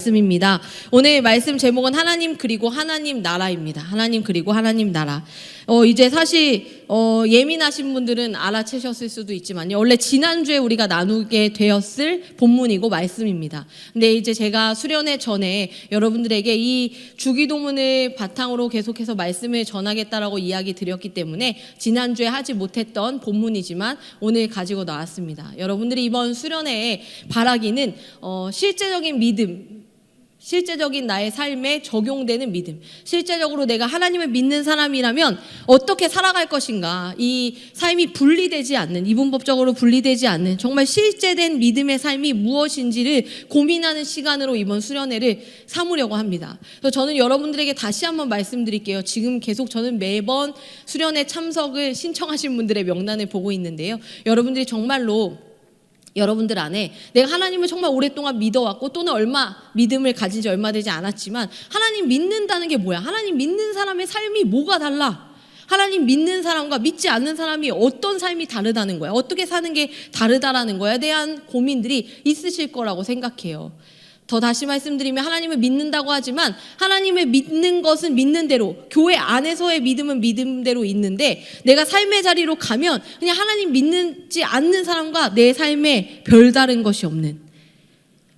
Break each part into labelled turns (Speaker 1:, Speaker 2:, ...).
Speaker 1: 말씀입니다. 오늘 말씀 제목은 하나님 그리고 하나님 나라입니다. 하나님 그리고 하나님 나라. 이제 사실 예민하신 분들은 알아채셨을 수도 있지만요. 원래 지난주에 우리가 나누게 되었을 본문이고 말씀입니다. 근데 이제 제가 수련회 전에 여러분들에게 이 주기도문을 바탕으로 계속해서 말씀을 전하겠다라고 이야기 드렸기 때문에 지난주에 하지 못했던 본문이지만 오늘 가지고 나왔습니다. 여러분들이 이번 수련회에 바라기는 실제적인 믿음, 실제적인 나의 삶에 적용되는 믿음, 실제적으로 내가 하나님을 믿는 사람이라면 어떻게 살아갈 것인가, 이 삶이 분리되지 않는, 이분법적으로 분리되지 않는 정말 실제된 믿음의 삶이 무엇인지를 고민하는 시간으로 이번 수련회를 삼으려고 합니다. 그래서 저는 여러분들에게 다시 한번 말씀드릴게요. 지금 계속 저는 매번 수련회 참석을 신청하신 분들의 명단을 보고 있는데요. 여러분들이 정말로 여러분들 안에 내가 하나님을 정말 오랫동안 믿어왔고 또는 믿음을 가진 지 얼마 되지 않았지만 하나님 믿는다는 게 뭐야? 하나님 믿는 사람의 삶이 뭐가 달라? 하나님 믿는 사람과 믿지 않는 사람이 어떤 삶이 다르다는 거야? 어떻게 사는 게 다르다라는 거에 대한 고민들이 있으실 거라고 생각해요. 더 다시 말씀드리면 하나님을 믿는다고 하지만 하나님을 믿는 것은 믿는 대로, 교회 안에서의 믿음은 믿음대로 있는데 내가 삶의 자리로 가면 그냥 하나님 믿지 않는 사람과 내 삶에 별다른 것이 없는,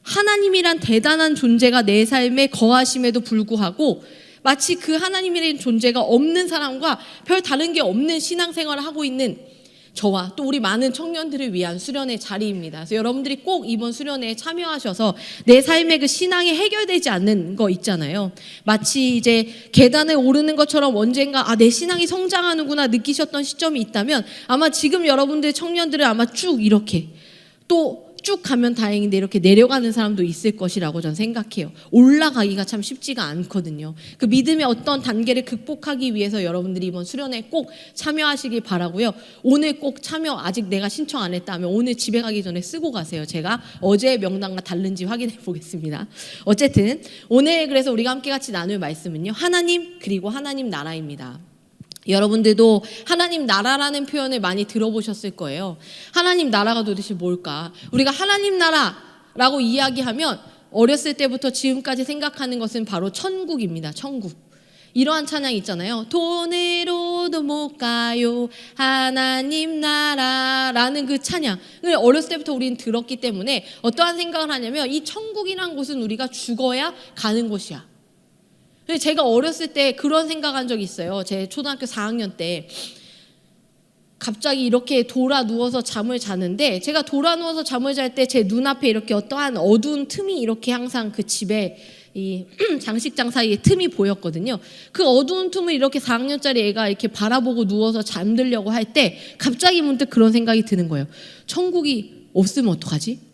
Speaker 1: 하나님이란 대단한 존재가 내 삶에 거하심에도 불구하고 마치 그 하나님이라는 존재가 없는 사람과 별 다른 게 없는 신앙생활을 하고 있는 저와 또 우리 많은 청년들을 위한 수련회 자리입니다. 그래서 여러분들이 꼭 이번 수련회에 참여하셔서 내 삶의 그 신앙이 해결되지 않는 거 있잖아요. 마치 이제 계단을 오르는 것처럼 언젠가 내 신앙이 성장하는구나 느끼셨던 시점이 있다면 아마 지금 여러분들 청년들은 아마 쭉 이렇게 또 쭉 가면 다행인데 이렇게 내려가는 사람도 있을 것이라고 저는 생각해요. 올라가기가 참 쉽지가 않거든요. 그 믿음의 어떤 단계를 극복하기 위해서 여러분들이 이번 수련회에 꼭 참여하시길 바라고요. 오늘 꼭 참여, 아직 내가 신청 안 했다면 오늘 집에 가기 전에 쓰고 가세요. 제가 어제의 명단과 다른지 확인해 보겠습니다. 어쨌든 오늘 그래서 우리가 함께 같이 나눌 말씀은요, 하나님 그리고 하나님 나라입니다. 여러분들도 하나님 나라라는 표현을 많이 들어보셨을 거예요. 하나님 나라가 도대체 뭘까? 우리가 하나님 나라라고 이야기하면 어렸을 때부터 지금까지 생각하는 것은 바로 천국입니다. 천국. 이러한 찬양 있잖아요. 돈으로도 못 가요 하나님 나라라는 그 찬양을 어렸을 때부터 우리는 들었기 때문에 어떠한 생각을 하냐면 이 천국이란 곳은 우리가 죽어야 가는 곳이야. 제가 어렸을 때 그런 생각한 적이 있어요. 제 초등학교 4학년 때 갑자기 이렇게 돌아 누워서 잠을 자는데, 제가 돌아 누워서 잠을 잘 때 제 눈앞에 이렇게 어떠한 어두운 틈이 이렇게 항상 그 집에 이 장식장 사이에 틈이 보였거든요. 그 어두운 틈을 이렇게 4학년짜리 애가 이렇게 바라보고 누워서 잠들려고 할 때 갑자기 문득 그런 생각이 드는 거예요. 천국이 없으면 어떡하지?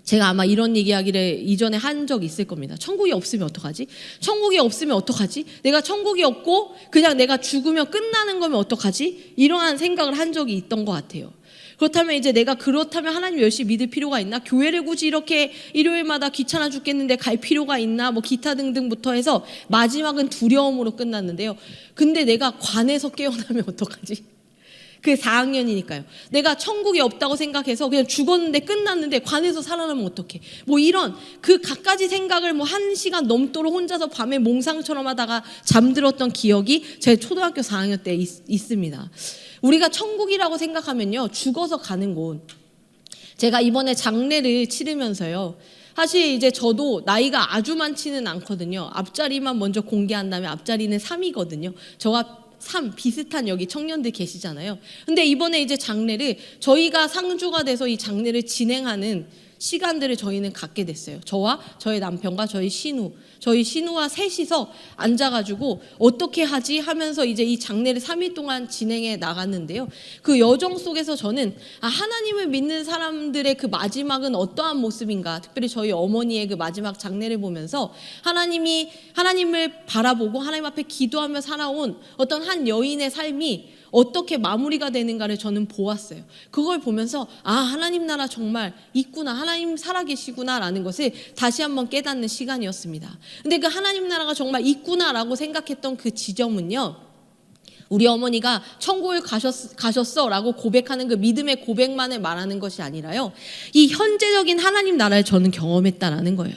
Speaker 1: 제가 아마 이런 이야기를 이전에 한 적이 있을 겁니다. 천국이 없으면 어떡하지? 천국이 없으면 어떡하지? 내가 천국이 없고 그냥 내가 죽으면 끝나는 거면 어떡하지? 이러한 생각을 한 적이 있던 것 같아요. 그렇다면 이제 내가 그렇다면 하나님 열심히 믿을 필요가 있나? 교회를 굳이 이렇게 일요일마다 귀찮아 죽겠는데 갈 필요가 있나? 뭐 기타 등등부터 해서 마지막은 두려움으로 끝났는데요. 근데 내가 관에서 깨어나면 어떡하지? 그 4학년이니까요. 내가 천국이 없다고 생각해서 그냥 죽었는데 끝났는데 관에서 살아나면 어떡해? 뭐 이런 그 갖가지 생각을 뭐 1시간 넘도록 혼자서 밤에 몽상처럼 하다가 잠들었던 기억이 제 초등학교 4학년 때 있습니다. 우리가 천국이라고 생각하면요, 죽어서 가는 곳. 제가 이번에 장례를 치르면서요, 사실 이제 저도 나이가 아주 많지는 않거든요. 앞자리만 먼저 공개한다면 앞자리는 3이거든요. 저와 3 비슷한 여기 청년들 계시잖아요. 근데 이번에 이제 장례를 저희가 상주가 돼서 이 장례를 진행하는 시간들을 저희는 갖게 됐어요. 저와 저희 남편과 저희 신우와 셋이서 앉아가지고 어떻게 하지 하면서 이제 이 장례를 3일 동안 진행해 나갔는데요. 그 여정 속에서 저는 하나님을 믿는 사람들의 그 마지막은 어떠한 모습인가, 특별히 저희 어머니의 그 마지막 장례를 보면서 하나님을 바라보고 하나님 앞에 기도하며 살아온 어떤 한 여인의 삶이 어떻게 마무리가 되는가를 저는 보았어요. 그걸 보면서 하나님 나라 정말 있구나, 하나님 살아계시구나 라는 것을 다시 한번 깨닫는 시간이었습니다. 근데 그 하나님 나라가 정말 있구나 라고 생각했던 그 지점은요, 우리 어머니가 천국을 가셨어라고 고백하는 그 믿음의 고백만을 말하는 것이 아니라요. 이 현재적인 하나님 나라를 저는 경험했다라는 거예요.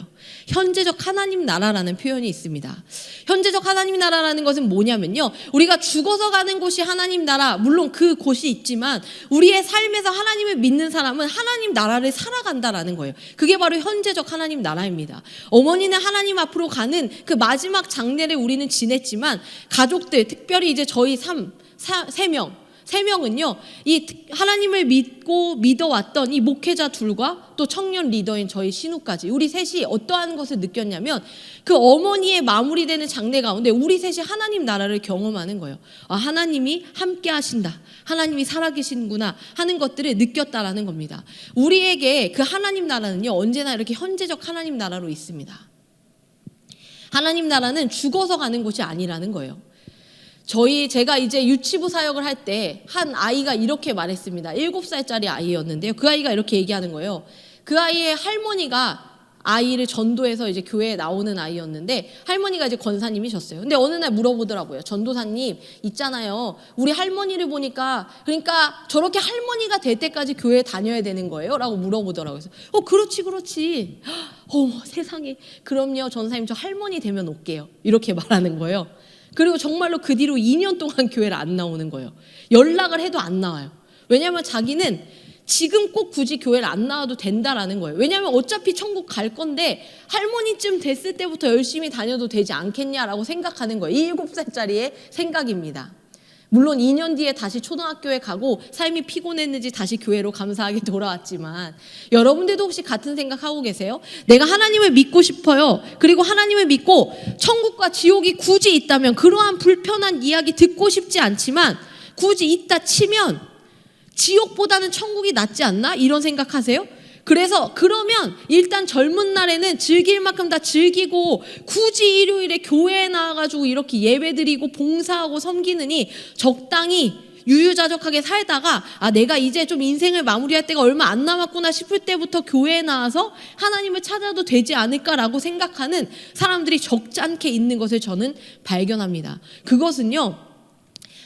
Speaker 1: 현재적 하나님 나라라는 표현이 있습니다. 현재적 하나님 나라라는 것은 뭐냐면요. 우리가 죽어서 가는 곳이 하나님 나라, 물론 그 곳이 있지만 우리의 삶에서 하나님을 믿는 사람은 하나님 나라를 살아간다라는 거예요. 그게 바로 현재적 하나님 나라입니다. 어머니는 하나님 앞으로 가는 그 마지막 장례를 우리는 지냈지만 가족들, 특별히 이제 저희 세 명은요, 이 하나님을 믿어왔던 이 목회자 둘과 또 청년 리더인 저희 신우까지 우리 셋이 어떠한 것을 느꼈냐면 그 어머니의 마무리되는 장례 가운데 우리 셋이 하나님 나라를 경험하는 거예요. 아, 하나님이 함께 하신다. 하나님이 살아계시는구나 하는 것들을 느꼈다라는 겁니다. 우리에게 그 하나님 나라는요, 언제나 이렇게 현재적 하나님 나라로 있습니다. 하나님 나라는 죽어서 가는 곳이 아니라는 거예요. 제가 이제 유치부 사역을 할 때 한 아이가 이렇게 말했습니다. 7살짜리 아이였는데요. 그 아이가 이렇게 얘기하는 거예요. 그 아이의 할머니가 아이를 전도해서 이제 교회에 나오는 아이였는데 할머니가 이제 권사님이셨어요. 근데 어느 날 물어보더라고요. 전도사님 있잖아요. 우리 할머니를 보니까 그러니까 저렇게 할머니가 될 때까지 교회에 다녀야 되는 거예요? 라고 물어보더라고요. 그래서 그렇지. 세상에. 그럼요. 전사님 저 할머니 되면 올게요. 이렇게 말하는 거예요. 그리고 정말로 그 뒤로 2년 동안 교회를 안 나오는 거예요. 연락을 해도 안 나와요. 왜냐하면 자기는 지금 꼭 굳이 교회를 안 나와도 된다라는 거예요. 왜냐하면 어차피 천국 갈 건데 할머니쯤 됐을 때부터 열심히 다녀도 되지 않겠냐라고 생각하는 거예요. 7살짜리의 생각입니다. 물론 2년 뒤에 다시 초등학교에 가고 삶이 피곤했는지 다시 교회로 감사하게 돌아왔지만 여러분들도 혹시 같은 생각하고 계세요? 내가 하나님을 믿고 싶어요. 그리고 하나님을 믿고 천국과 지옥이 굳이 있다면 그러한 불편한 이야기 듣고 싶지 않지만 굳이 있다 치면 지옥보다는 천국이 낫지 않나? 이런 생각하세요? 그러면 일단 젊은 날에는 즐길 만큼 다 즐기고 굳이 일요일에 교회에 나와가지고 이렇게 예배드리고 봉사하고 섬기느니 적당히 유유자적하게 살다가 내가 이제 좀 인생을 마무리할 때가 얼마 안 남았구나 싶을 때부터 교회에 나와서 하나님을 찾아도 되지 않을까라고 생각하는 사람들이 적지 않게 있는 것을 저는 발견합니다. 그것은요,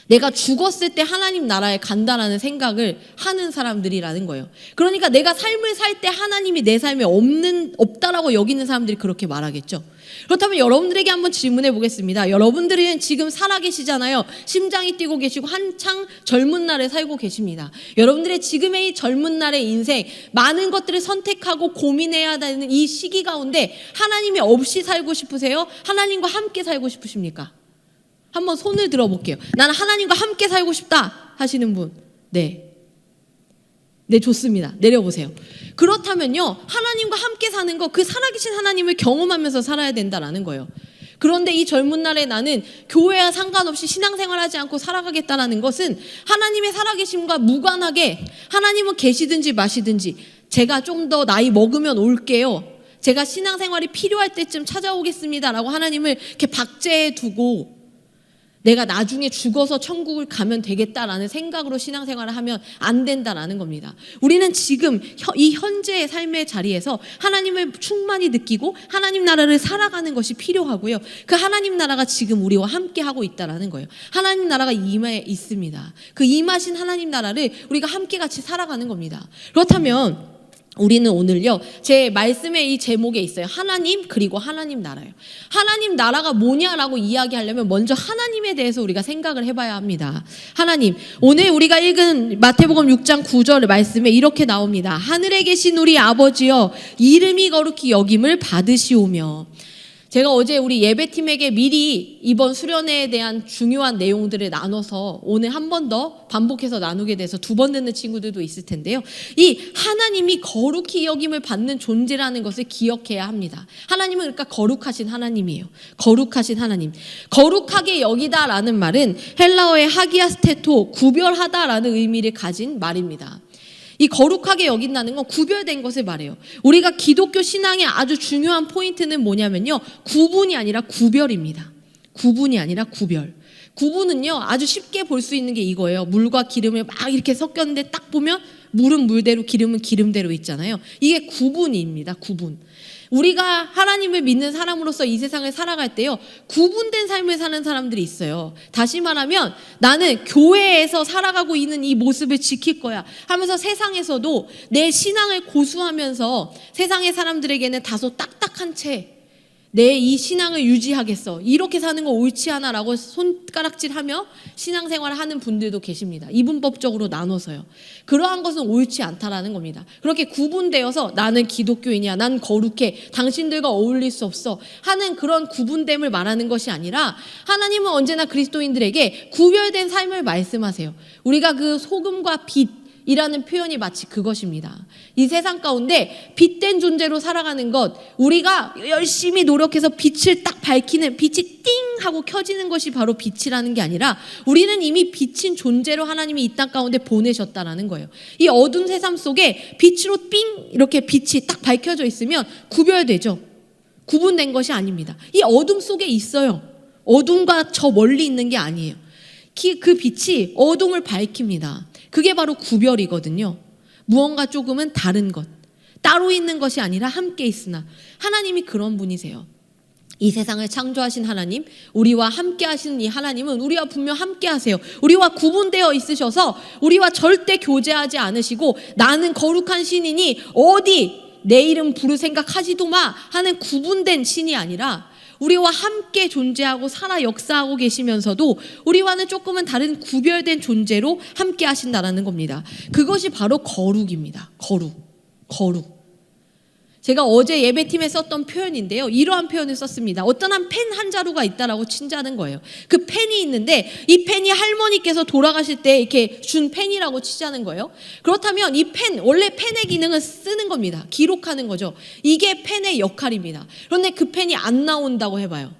Speaker 1: 내가 죽었을 때 하나님 나라에 간다라는 생각을 하는 사람들이라는 거예요. 그러니까 내가 삶을 살 때 하나님이 내 삶에 없다라고 여기는 사람들이 그렇게 말하겠죠. 그렇다면 여러분들에게 한번 질문해 보겠습니다. 여러분들은 지금 살아계시잖아요. 심장이 뛰고 계시고 한창 젊은 날에 살고 계십니다. 여러분들의 지금의 이 젊은 날의 인생, 많은 것들을 선택하고 고민해야 되는 이 시기 가운데 하나님이 없이 살고 싶으세요? 하나님과 함께 살고 싶으십니까? 한번 손을 들어볼게요. 나는 하나님과 함께 살고 싶다 하시는 분. 네, 좋습니다. 내려보세요. 그렇다면요, 하나님과 함께 사는 거, 그 살아계신 하나님을 경험하면서 살아야 된다라는 거예요. 그런데 이 젊은 날에 나는 교회와 상관없이 신앙생활하지 않고 살아가겠다라는 것은 하나님의 살아계심과 무관하게 하나님은 계시든지 마시든지 제가 좀 더 나이 먹으면 올게요. 제가 신앙생활이 필요할 때쯤 찾아오겠습니다라고 하나님을 이렇게 박제해 두고 내가 나중에 죽어서 천국을 가면 되겠다라는 생각으로 신앙생활을 하면 안 된다라는 겁니다. 우리는 지금 이 현재의 삶의 자리에서 하나님을 충만히 느끼고 하나님 나라를 살아가는 것이 필요하고요. 그 하나님 나라가 지금 우리와 함께 하고 있다라는 거예요. 하나님 나라가 임하에 있습니다. 그 임하신 하나님 나라를 우리가 함께 같이 살아가는 겁니다. 그렇다면 우리는 오늘요, 제 말씀의 이 제목에 있어요. 하나님 그리고 하나님 나라요. 하나님 나라가 뭐냐라고 이야기하려면 먼저 하나님에 대해서 우리가 생각을 해봐야 합니다. 하나님, 오늘 우리가 읽은 마태복음 6장 9절 말씀에 이렇게 나옵니다. 하늘에 계신 우리 아버지여 이름이 거룩히 여김을 받으시오며. 제가 어제 우리 예배팀에게 미리 이번 수련회에 대한 중요한 내용들을 나눠서 오늘 한 번 더 반복해서 나누게 돼서 2번 듣는 친구들도 있을 텐데요. 이 하나님이 거룩히 여김을 받는 존재라는 것을 기억해야 합니다. 하나님은 그러니까 거룩하신 하나님이에요. 거룩하신 하나님. 거룩하게 여기다라는 말은 헬라어의 하기아스테토, 구별하다라는 의미를 가진 말입니다. 이 거룩하게 여긴다는 건 구별된 것을 말해요. 우리가 기독교 신앙의 아주 중요한 포인트는 뭐냐면요, 구분이 아니라 구별입니다. 구분이 아니라 구별. 구분은요, 아주 쉽게 볼 수 있는 게 이거예요. 물과 기름을 막 이렇게 섞였는데 딱 보면 물은 물대로 기름은 기름대로 있잖아요. 이게 구분입니다. 구분. 우리가 하나님을 믿는 사람으로서 이 세상을 살아갈 때요, 구분된 삶을 사는 사람들이 있어요. 다시 말하면 나는 교회에서 살아가고 있는 이 모습을 지킬 거야 하면서 세상에서도 내 신앙을 고수하면서 세상의 사람들에게는 다소 딱딱한 채 내 이 신앙을 유지하겠어, 이렇게 사는 거 옳지 않아라고 손가락질하며 신앙생활을 하는 분들도 계십니다. 이분법적으로 나눠서요. 그러한 것은 옳지 않다라는 겁니다. 그렇게 구분되어서 나는 기독교인이야, 난 거룩해, 당신들과 어울릴 수 없어 하는 그런 구분됨을 말하는 것이 아니라, 하나님은 언제나 그리스도인들에게 구별된 삶을 말씀하세요. 우리가 그 소금과 빛 이라는 표현이 마치 그것입니다. 이 세상 가운데 빛된 존재로 살아가는 것, 우리가 열심히 노력해서 빛을 딱 밝히는, 빛이 띵 하고 켜지는 것이 바로 빛이라는 게 아니라, 우리는 이미 빛인 존재로 하나님이 이 땅 가운데 보내셨다라는 거예요. 이 어두운 세상 속에 빛으로 삥 이렇게 빛이 딱 밝혀져 있으면 구별되죠. 구분된 것이 아닙니다. 이 어둠 속에 있어요. 어둠과 저 멀리 있는 게 아니에요. 그 빛이 어둠을 밝힙니다. 그게 바로 구별이거든요. 무언가 조금은 다른 것, 따로 있는 것이 아니라 함께 있으나, 하나님이 그런 분이세요. 이 세상을 창조하신 하나님, 우리와 함께 하시는 이 하나님은 우리와 분명 함께 하세요. 우리와 구분되어 있으셔서 우리와 절대 교제하지 않으시고, 나는 거룩한 신이니 어디 내 이름 부를 생각하지도 마 하는 구분된 신이 아니라, 우리와 함께 존재하고 살아 역사하고 계시면서도 우리와는 조금은 다른 구별된 존재로 함께 하신다라는 겁니다. 그것이 바로 거룩입니다. 거룩. 제가 어제 예배팀에 썼던 표현인데요, 이러한 표현을 썼습니다. 어떤 한 펜 한 자루가 있다라고 치자는 거예요. 그 펜이 있는데 이 펜이 할머니께서 돌아가실 때 이렇게 준 펜이라고 치자는 거예요. 그렇다면 이 펜, 원래 펜의 기능은 쓰는 겁니다. 기록하는 거죠. 이게 펜의 역할입니다. 그런데 그 펜이 안 나온다고 해봐요.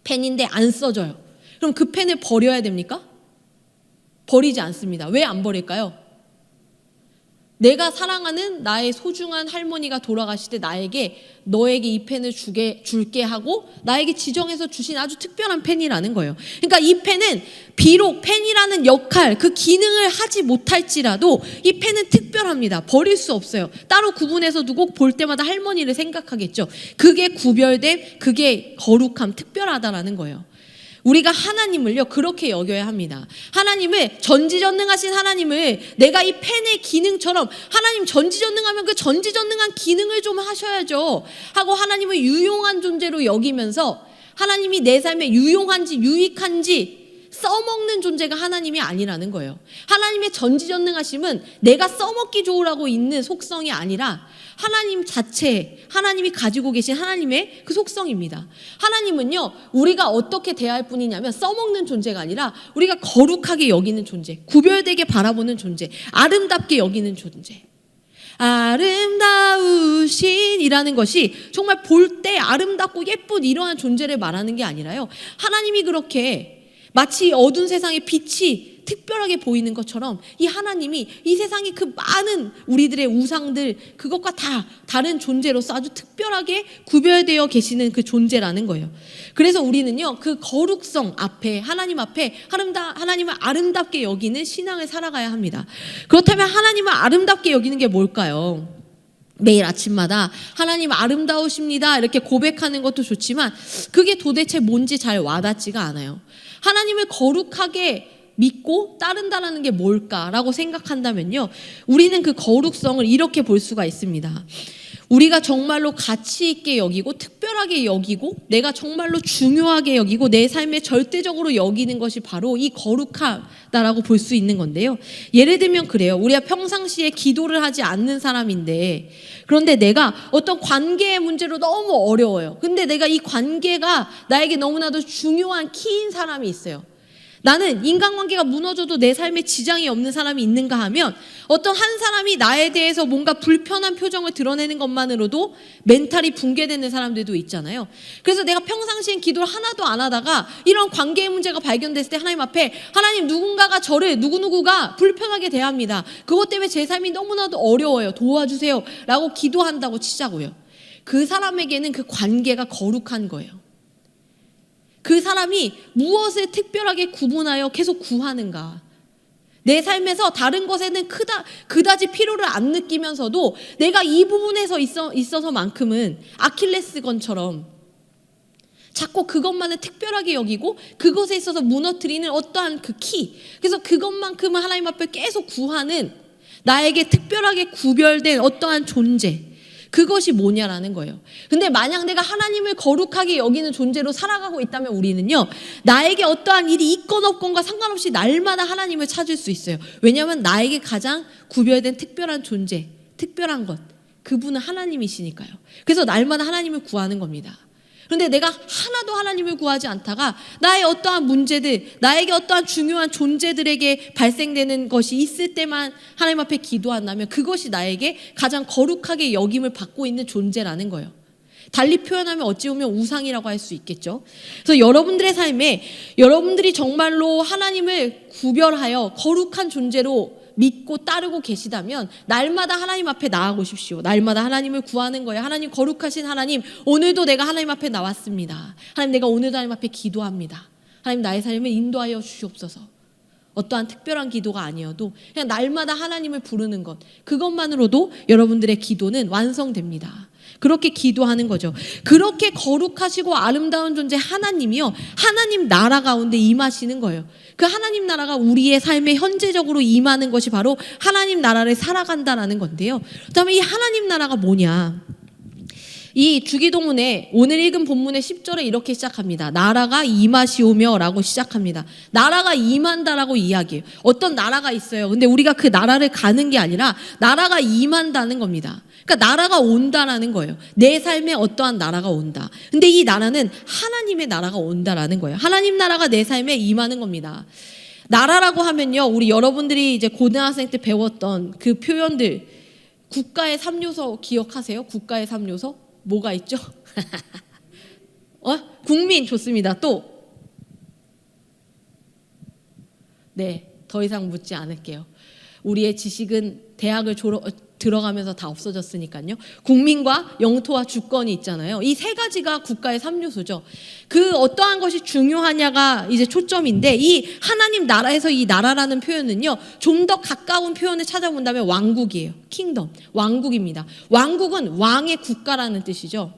Speaker 1: 펜인데 안 써져요. 그럼 그 펜을 버려야 됩니까? 버리지 않습니다. 왜 안 버릴까요? 내가 사랑하는 나의 소중한 할머니가 돌아가실 때 나에게, 너에게 이 펜을 줄게 하고 나에게 지정해서 주신 아주 특별한 펜이라는 거예요. 그러니까 이 펜은 비록 펜이라는 역할, 그 기능을 하지 못할지라도 이 펜은 특별합니다. 버릴 수 없어요. 따로 구분해서 두고 볼 때마다 할머니를 생각하겠죠. 그게 구별됨, 그게 거룩함, 특별하다라는 거예요. 우리가 하나님을요, 그렇게 여겨야 합니다. 하나님을, 전지전능하신 하나님을 내가 이 펜의 기능처럼, 하나님 전지전능하면 그 전지전능한 기능을 좀 하셔야죠 하고 하나님을 유용한 존재로 여기면서, 하나님이 내 삶에 유용한지 유익한지 써먹는 존재가 하나님이 아니라는 거예요. 하나님의 전지전능하심은 내가 써먹기 좋으라고 있는 속성이 아니라 하나님 자체, 하나님이 가지고 계신 하나님의 그 속성입니다. 하나님은요, 우리가 어떻게 대할 뿐이냐면 써먹는 존재가 아니라 우리가 거룩하게 여기는 존재, 구별되게 바라보는 존재, 아름답게 여기는 존재. 아름다우신이라는 것이 정말 볼 때 아름답고 예쁜 이러한 존재를 말하는 게 아니라요, 하나님이 그렇게 마치 어두운 세상에 빛이 특별하게 보이는 것처럼 이 하나님이 이 세상의 그 많은 우리들의 우상들, 그것과 다 다른 존재로서 아주 특별하게 구별되어 계시는 그 존재라는 거예요. 그래서 우리는요, 그 거룩성 앞에, 하나님 앞에 하나님을 아름답게 여기는 신앙을 살아가야 합니다. 그렇다면 하나님을 아름답게 여기는 게 뭘까요? 매일 아침마다 하나님 아름다우십니다 이렇게 고백하는 것도 좋지만, 그게 도대체 뭔지 잘 와닿지가 않아요. 하나님을 거룩하게 믿고 따른다라는 게 뭘까라고 생각한다면요, 우리는 그 거룩성을 이렇게 볼 수가 있습니다. 우리가 정말로 가치 있게 여기고 특별하게 여기고 내가 정말로 중요하게 여기고 내 삶에 절대적으로 여기는 것이 바로 이 거룩하다라고 볼 수 있는 건데요. 예를 들면 그래요. 우리가 평상시에 기도를 하지 않는 사람인데, 그런데 내가 어떤 관계의 문제로 너무 어려워요. 근데 내가 이 관계가 나에게 너무나도 중요한 키인 사람이 있어요. 나는 인간관계가 무너져도 내 삶에 지장이 없는 사람이 있는가 하면, 어떤 한 사람이 나에 대해서 뭔가 불편한 표정을 드러내는 것만으로도 멘탈이 붕괴되는 사람들도 있잖아요. 그래서 내가 평상시엔 기도를 하나도 안 하다가 이런 관계의 문제가 발견됐을 때 하나님 앞에, 하나님, 누군가가 저를 누구누구가 불편하게 대합니다. 그것 때문에 제 삶이 너무나도 어려워요. 도와주세요 라고 기도한다고 치자고요. 그 사람에게는 그 관계가 거룩한 거예요. 그 사람이 무엇을 특별하게 구분하여 계속 구하는가? 내 삶에서 다른 것에는 그다지 필요를 안 느끼면서도 내가 이 부분에서 있어서만큼은 아킬레스건처럼 자꾸 그것만을 특별하게 여기고 그것에 있어서 무너뜨리는 어떠한 그 키, 그래서 그것만큼은 하나님 앞에 계속 구하는 나에게 특별하게 구별된 어떠한 존재, 그것이 뭐냐라는 거예요. 근데 만약 내가 하나님을 거룩하게 여기는 존재로 살아가고 있다면 우리는요, 나에게 어떠한 일이 있건 없건과 상관없이 날마다 하나님을 찾을 수 있어요. 왜냐하면 나에게 가장 구별된 특별한 존재, 특별한 것, 그분은 하나님이시니까요. 그래서 날마다 하나님을 구하는 겁니다. 그런데 내가 하나도 하나님을 구하지 않다가 나의 어떠한 문제들, 나에게 어떠한 중요한 존재들에게 발생되는 것이 있을 때만 하나님 앞에 기도한다면 그것이 나에게 가장 거룩하게 여김을 받고 있는 존재라는 거예요. 달리 표현하면 어찌 보면 우상이라고 할 수 있겠죠. 그래서 여러분들의 삶에 여러분들이 정말로 하나님을 구별하여 거룩한 존재로 믿고 따르고 계시다면 날마다 하나님 앞에 나아가십시오. 날마다 하나님을 구하는 거예요. 하나님, 거룩하신 하나님, 오늘도 내가 하나님 앞에 나왔습니다. 하나님, 내가 오늘도 하나님 앞에 기도합니다. 하나님, 나의 삶을 인도하여 주시옵소서. 어떠한 특별한 기도가 아니어도 그냥 날마다 하나님을 부르는 것, 그것만으로도 여러분들의 기도는 완성됩니다. 그렇게 기도하는 거죠. 그렇게 거룩하시고 아름다운 존재 하나님이요, 하나님 나라 가운데 임하시는 거예요. 그 하나님 나라가 우리의 삶에 현재적으로 임하는 것이 바로 하나님 나라를 살아간다라는 건데요. 그다음에 이 하나님 나라가 뭐냐? 이 주기도문에 오늘 읽은 본문의 10절에 이렇게 시작합니다. 나라가 임하시오며 라고 시작합니다. 나라가 임한다라고 이야기해요. 어떤 나라가 있어요. 근데 우리가 그 나라를 가는 게 아니라 나라가 임한다는 겁니다. 그러니까 나라가 온다라는 거예요. 내 삶에 어떠한 나라가 온다. 근데 이 나라는 하나님의 나라가 온다라는 거예요. 하나님 나라가 내 삶에 임하는 겁니다. 나라라고 하면요, 우리 여러분들이 이제 고등학생 때 배웠던 그 표현들, 국가의 3요소 기억하세요? 국가의 3요소? 뭐가 있죠? 국민 좋습니다. 또? 네, 더 이상 묻지 않을게요. 우리의 지식은 대학을 들어가면서 다 없어졌으니까요. 국민과 영토와 주권이 있잖아요. 이 세 가지가 국가의 3요소죠. 그 어떠한 것이 중요하냐가 이제 초점인데, 이 하나님 나라에서 이 나라라는 표현은요, 좀 더 가까운 표현을 찾아본다면 왕국이에요. 킹덤, 왕국입니다. 왕국은 왕의 국가라는 뜻이죠.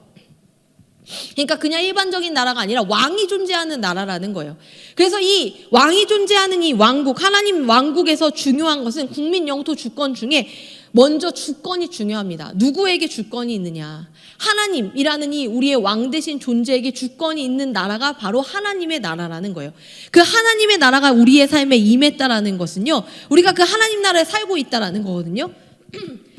Speaker 1: 그러니까 그냥 일반적인 나라가 아니라 왕이 존재하는 나라라는 거예요. 그래서 이 왕이 존재하는 이 왕국, 하나님 왕국에서 중요한 것은 국민, 영토, 주권 중에 먼저 주권이 중요합니다. 누구에게 주권이 있느냐? 하나님이라는 이 우리의 왕 대신 존재에게 주권이 있는 나라가 바로 하나님의 나라라는 거예요. 그 하나님의 나라가 우리의 삶에 임했다라는 것은요, 우리가 그 하나님 나라에 살고 있다라는 거거든요.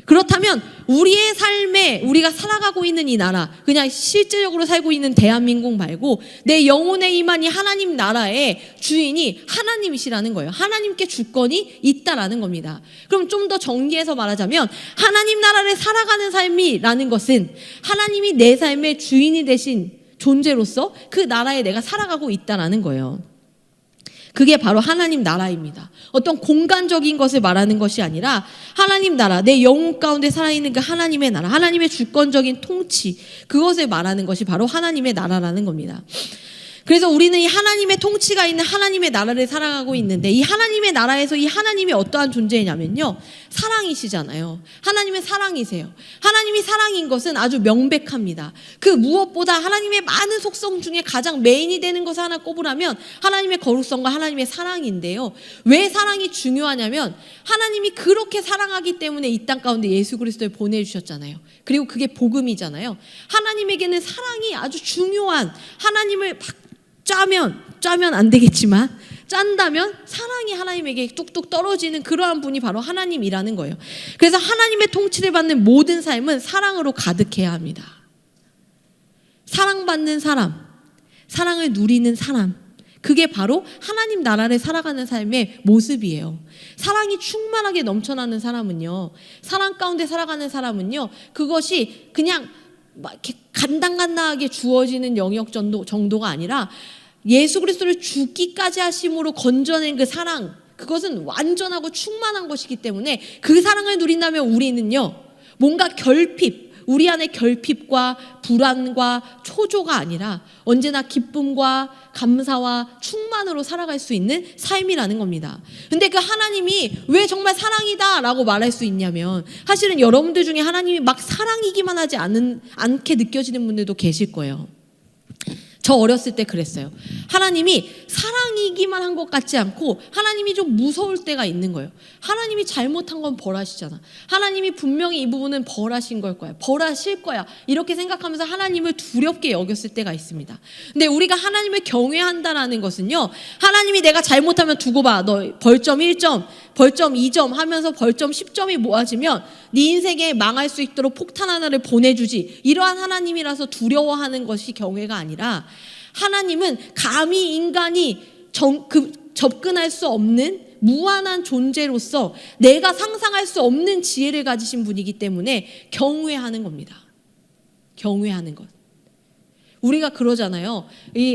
Speaker 1: 그렇다면 우리의 삶에 우리가 살아가고 있는 이 나라, 그냥 실질적으로 살고 있는 대한민국 말고 내 영혼에 임한 이 하나님 나라의 주인이 하나님이시라는 거예요. 하나님께 주권이 있다라는 겁니다. 그럼 좀 더 정리해서 말하자면 하나님 나라를 살아가는 삶이라는 것은 하나님이 내 삶의 주인이 되신 존재로서 그 나라에 내가 살아가고 있다라는 거예요. 그게 바로 하나님 나라입니다. 어떤 공간적인 것을 말하는 것이 아니라 하나님 나라, 내 영혼 가운데 살아있는 그 하나님의 나라, 하나님의 주권적인 통치, 그것을 말하는 것이 바로 하나님의 나라라는 겁니다. 그래서 우리는 이 하나님의 통치가 있는 하나님의 나라를 살아가고 있는데, 이 하나님의 나라에서 이 하나님이 어떠한 존재냐면요, 사랑이시잖아요. 하나님의 사랑이세요. 하나님이 사랑인 것은 아주 명백합니다. 그 무엇보다 하나님의 많은 속성 중에 가장 메인이 되는 것을 하나 꼽으라면 하나님의 거룩성과 하나님의 사랑인데요. 왜 사랑이 중요하냐면 하나님이 그렇게 사랑하기 때문에 이 땅 가운데 예수 그리스도를 보내주셨잖아요. 그리고 그게 복음이잖아요. 하나님에게는 사랑이 아주 중요한, 하나님을 짜면 안 되겠지만 짠다면 사랑이 하나님에게 뚝뚝 떨어지는 그러한 분이 바로 하나님이라는 거예요. 그래서 하나님의 통치를 받는 모든 삶은 사랑으로 가득해야 합니다. 사랑받는 사람, 사랑을 누리는 사람, 그게 바로 하나님 나라를 살아가는 삶의 모습이에요. 사랑이 충만하게 넘쳐나는 사람은요, 사랑 가운데 살아가는 사람은요, 그것이 그냥 막 이렇게 간당간당하게 주어지는 영역 정도가 아니라 예수 그리스도를 죽기까지 하심으로 건져낸 그 사랑, 그것은 완전하고 충만한 것이기 때문에 그 사랑을 누린다면 우리는요, 뭔가 결핍, 우리 안에 결핍과 불안과 초조가 아니라 언제나 기쁨과 감사와 충만으로 살아갈 수 있는 삶이라는 겁니다. 근데 그 하나님이 왜 정말 사랑이다 라고 말할 수 있냐면, 사실은 여러분들 중에 하나님이 막 사랑이기만 하지 않게 느껴지는 분들도 계실 거예요. 저 어렸을 때 그랬어요. 하나님이 사랑이기만 한 것 같지 않고 하나님이 좀 무서울 때가 있는 거예요. 하나님이 잘못한 건 벌하시잖아. 하나님이 분명히 이 부분은 벌하신 걸 거야. 벌하실 거야. 이렇게 생각하면서 하나님을 두렵게 여겼을 때가 있습니다. 근데 우리가 하나님을 경외한다라는 것은요, 하나님이 내가 잘못하면 두고 봐. 너 벌점 1점, 벌점 2점 하면서 벌점 10점이 모아지면 네 인생에 망할 수 있도록 폭탄 하나를 보내주지. 이러한 하나님이라서 두려워하는 것이 경외가 아니라, 하나님은 감히 인간이 접근할 수 없는 무한한 존재로서 내가 상상할 수 없는 지혜를 가지신 분이기 때문에 경외하는 겁니다. 경외하는 것. 우리가 그러잖아요.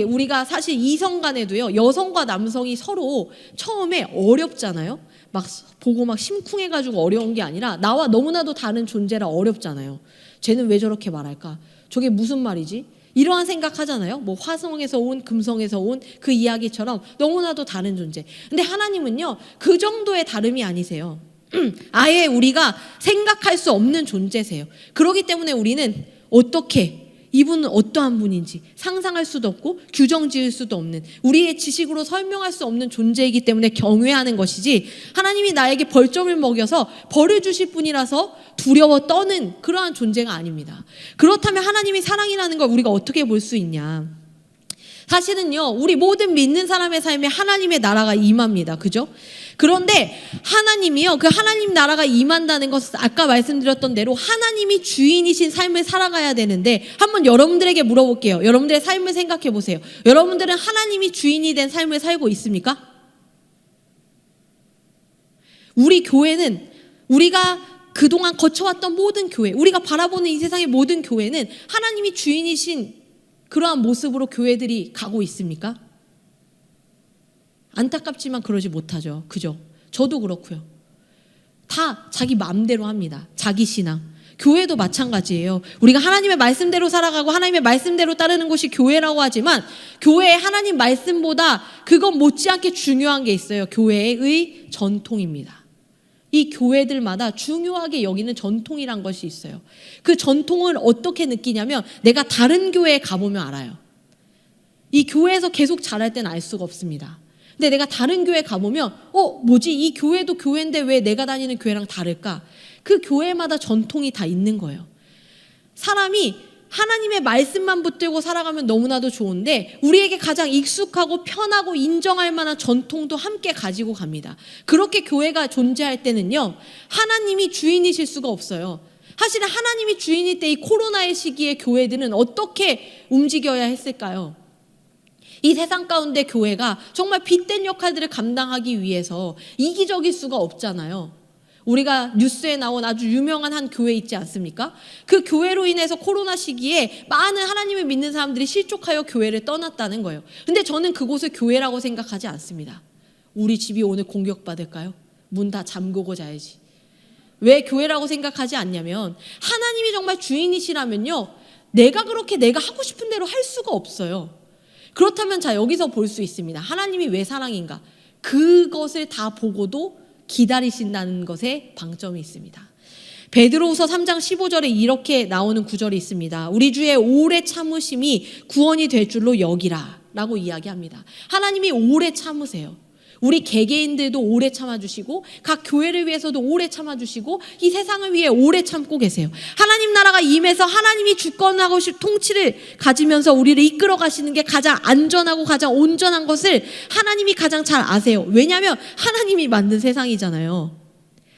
Speaker 1: 우리가 사실 이성 간에도요, 여성과 남성이 서로 처음에 어렵잖아요. 막 보고 막 심쿵해가지고 어려운 게 아니라 나와 너무나도 다른 존재라 어렵잖아요. 쟤는 왜 저렇게 말할까? 저게 무슨 말이지? 이러한 생각하잖아요. 뭐 화성에서 온, 금성에서 온 그 이야기처럼 너무나도 다른 존재. 근데 하나님은요, 그 정도의 다름이 아니세요. 아예 우리가 생각할 수 없는 존재세요. 그렇기 때문에 우리는 어떻게, 이분은 어떠한 분인지 상상할 수도 없고 규정 지을 수도 없는, 우리의 지식으로 설명할 수 없는 존재이기 때문에 경외하는 것이지, 하나님이 나에게 벌점을 먹여서 벌을 주실 분이라서 두려워 떠는 그러한 존재가 아닙니다. 그렇다면 하나님이 사랑이라는 걸 우리가 어떻게 볼 수 있냐? 사실은요, 우리 모든 믿는 사람의 삶에 하나님의 나라가 임합니다. 그죠? 그런데 하나님이요, 그 하나님 나라가 임한다는 것은 아까 말씀드렸던 대로 하나님이 주인이신 삶을 살아가야 되는데, 한번 여러분들에게 물어볼게요. 여러분들의 삶을 생각해 보세요. 여러분들은 하나님이 주인이 된 삶을 살고 있습니까? 우리 교회는, 우리가 그동안 거쳐왔던 모든 교회, 우리가 바라보는 이 세상의 모든 교회는 하나님이 주인이신 그러한 모습으로 교회들이 가고 있습니까? 안타깝지만 그러지 못하죠. 그죠? 저도 그렇고요. 다 자기 마음대로 합니다. 자기 신앙. 교회도 마찬가지예요. 우리가 하나님의 말씀대로 살아가고 하나님의 말씀대로 따르는 것이 교회라고 하지만, 교회에 하나님 말씀보다 그것 못지않게 중요한 게 있어요. 교회의 전통입니다. 이 교회들마다 중요하게 여기는 전통이란 것이 있어요. 그 전통을 어떻게 느끼냐면, 내가 다른 교회에 가보면 알아요. 이 교회에서 계속 잘할 때는 알 수가 없습니다. 근데 내가 다른 교회 가보면 뭐지? 이 교회도 교회인데 왜 내가 다니는 교회랑 다를까? 그 교회마다 전통이 다 있는 거예요. 사람이 하나님의 말씀만 붙들고 살아가면 너무나도 좋은데, 우리에게 가장 익숙하고 편하고 인정할 만한 전통도 함께 가지고 갑니다. 그렇게 교회가 존재할 때는요, 하나님이 주인이실 수가 없어요. 사실은 하나님이 주인일 때 이 코로나의 시기에 교회들은 어떻게 움직여야 했을까요? 이 세상 가운데 교회가 정말 빛된 역할들을 감당하기 위해서 이기적일 수가 없잖아요. 우리가 뉴스에 나온 아주 유명한 한 교회 있지 않습니까? 그 교회로 인해서 코로나 시기에 많은 하나님을 믿는 사람들이 실족하여 교회를 떠났다는 거예요. 근데 저는 그곳을 교회라고 생각하지 않습니다. 우리 집이 오늘 공격받을까요? 문 다 잠그고 자야지. 왜 교회라고 생각하지 않냐면, 하나님이 정말 주인이시라면요, 내가 그렇게 내가 하고 싶은 대로 할 수가 없어요. 그렇다면 자, 여기서 볼 수 있습니다. 하나님이 왜 사랑인가? 그것을 다 보고도 기다리신다는 것에 방점이 있습니다. 베드로후서 3장 15절에 이렇게 나오는 구절이 있습니다. 우리 주의 오래 참으심이 구원이 될 줄로 여기라 라고 이야기합니다. 하나님이 오래 참으세요. 우리 개개인들도 오래 참아주시고, 각 교회를 위해서도 오래 참아주시고, 이 세상을 위해 오래 참고 계세요. 하나님 나라가 임해서 하나님이 주권하고 통치를 가지면서 우리를 이끌어 가시는 게 가장 안전하고 가장 온전한 것을 하나님이 가장 잘 아세요. 왜냐하면 하나님이 만든 세상이잖아요.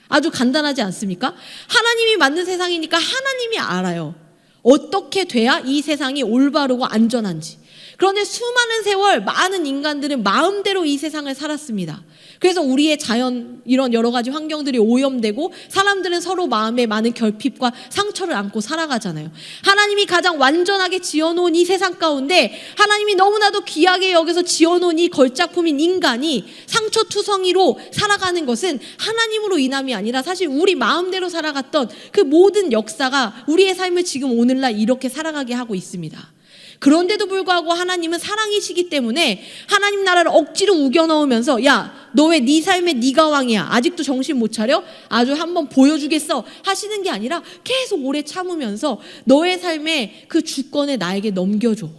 Speaker 1: 아주 간단하지 않습니까? 하나님이 만든 세상이니까 하나님이 알아요. 어떻게 돼야 이 세상이 올바르고 안전한지, 그런데 수많은 세월 많은 인간들은 마음대로 이 세상을 살았습니다. 그래서 우리의 자연 이런 여러 가지 환경들이 오염되고 사람들은 서로 마음에 많은 결핍과 상처를 안고 살아가잖아요. 하나님이 가장 완전하게 지어놓은 이 세상 가운데 하나님이 너무나도 귀하게 여기서 지어놓은 이 걸작품인 인간이 상처투성이로 살아가는 것은 하나님으로 인함이 아니라 사실 우리 마음대로 살아갔던 그 모든 역사가 우리의 삶을 지금 오늘날 이렇게 살아가게 하고 있습니다. 그런데도 불구하고 하나님은 사랑이시기 때문에 하나님 나라를 억지로 우겨 넣으면서 야, 너 왜 네 삶에 네가 왕이야? 아직도 정신 못 차려? 아주 한번 보여주겠어 하시는 게 아니라 계속 오래 참으면서 너의 삶의 그 주권을 나에게 넘겨줘.